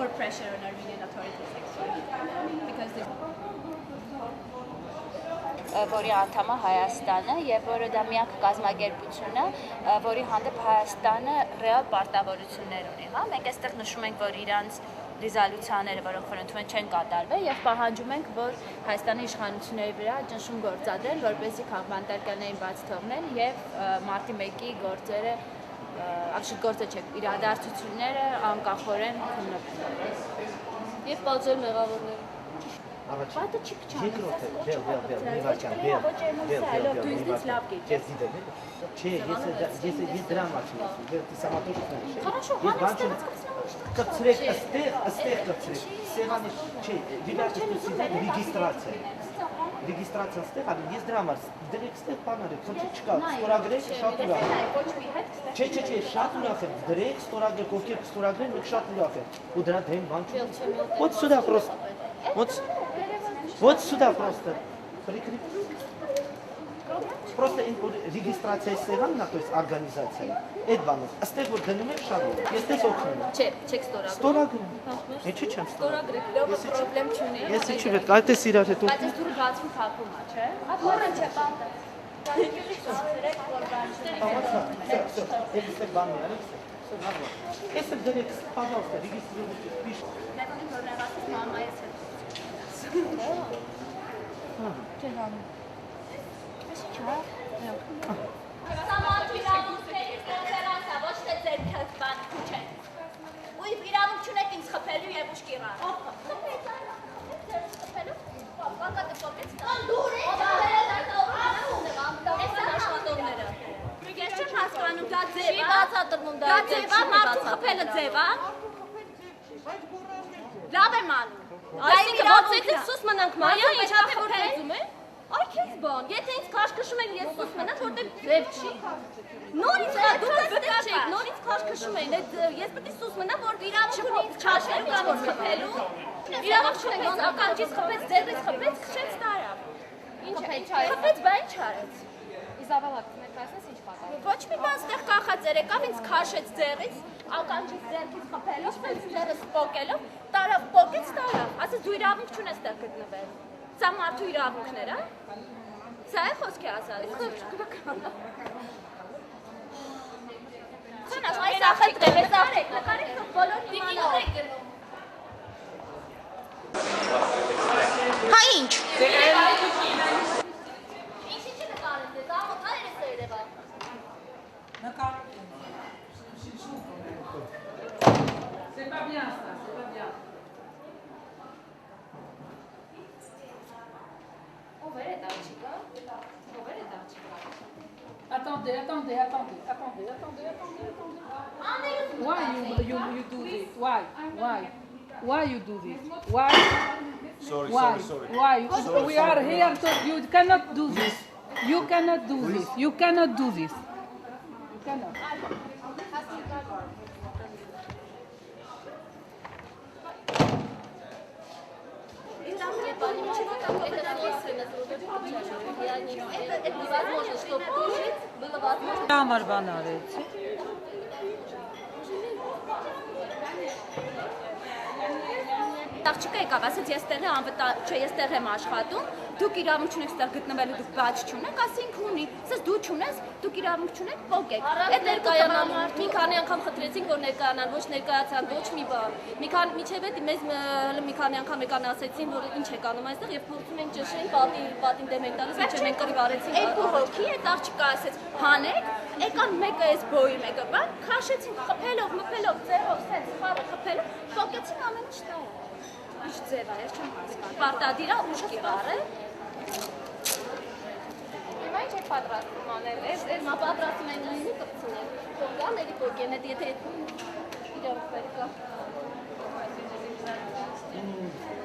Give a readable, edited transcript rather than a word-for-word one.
more pressure on Armenian authorities actually because որի անդամը Հայաստանը եւ որը դա միակ կազմակերպությունը, որի հանդեպ Հայաստանը ռեալ պարտավորություններ ունի, հա, մենք այստեղ նշում ենք, որ իրանց ռեզոլյուցիաները, որոնք ֆրոնտում չեն կատարվել եւ պահանջում ենք, որ Հայաստանի իշխանությունների վրա ճնշում գործադրեն, որպեսզի քաղաքականներին բաց թողնեն եւ մարտի 1-ի գործերը, absolut գործը չէ, իրադարձությունները անկախորեն քննարկվեն։ Եվ պատժել մեղավորները։ Բատը չի փչանում։ Есть драма. Ты сама тоже знаешь. Хорошо, капцрек, астех капцрек. Севани, ребята, регистрация. Регистрация астех, а есть драма. Директ стех панары, кончичка, стորагрек, шатура. Че, шатура, директ, сторагрек, ковки, сторагрек, мы шатура. Удра день банчу. Вот сюда просто. Вот сюда просто. Просто регистрация севана, то есть организация. Это банус. Астех вот днем шагу. Если окна. Чек сторагрек. Сторагрек. Эче чем сторагрек. Проблем չունի։ Если че, ведь как ты сидишь тут? Բայց ես դուրս բացում փակում է, չէ՞։ Ատմանը չէ, բանը։ Если баню, если директ, пожалуйста, регистрируйтесь, пишите. Լավ եմ անում։ Այսինքն ոցից սուս մնանք մանյա, ինչ հատե որ դեզում է։ Այ քեզ բան, եթե ինձ քաշքշում են, ես սուս մնամ, որտեղ ձև չի։ Նորից դուք այստեղ չեք, նորից քաշքշում են, ես պետք է սուս մնամ, որ իրավունքից չաշելու կամ որ խփելու։ Իրավունք չունեք, ոնց ականջից խփեց, ձեռից խփեց, քշեց տարավ։ Ինչ խփեց, բա ինչ արեց։ Իզաբելա, ներկայացնես ինչ պատահ։ Ոչ մի բան ստեղ կախած եկավ, ինձ քաշեց ձեռից, ականջից ձեռքից խփելով, ձեռս պոկելով, տարավ պոկեց տարավ։ Ասես դու իրավունք չունես ստեղ գտնվել։ Սա մարդու իրավունքներ, հա։ Սա է խոսքի ազատություն։ Ցանա, այս ախելքն է, արեք, նկարեք, թող բոլորն իմանան։ Հա ինչ։ C'est pas bien ça, c'est pas bien. Attendez. Why you do this? Why you do this? Why? Sorry. Why? We are here to. You cannot do this. You cannot do this. You cannot do this. You cannot. Համար բան արեցի։ Աղջիկը եկավ, ասեց ես տեղ անվտանգ, չէ, ես տեղ եմ աշխատում, դուք իրավունք չունեք ստեղ գտնվելու, դուք բաց չունեք, ասենք ունի, ասես դու չունես, դուք իրավունք չունեք, պոկեք։ Այդ ներկայանալ, մի քանի անգամ խնդրեցինք, որ ներկայանան, ոչ ներկայացան, ոչ մի բան։ Միջև այդ մեզ մի քանի անգամ եկան ասեցին, որ ինչ եք անում այստեղ եւ փորձում ենք ճշտել պատին դեմ ենք տալիս, ինչ մենք կռիվ արեցինք։ Այդ դու հոգի, այդ աղջիկը ասեց, հանեք, եկան մեկը էս բոյի մեկը, բան, քաշեցին խփելով, մփելով, ձեռով, սենց խառը խփելով, պոկեցին ամեն ինչ տա։ Ինչ ձև է, ես չեմ հասկանում։ Պարտադիր է ուշ կիրառել։ Հիմա ինչ եք պատրաստում անել։ Ես մա պատրաստում են նույնի կպցնել։ Կողքան էլի կողքեն, եթե իրավունք պետք է։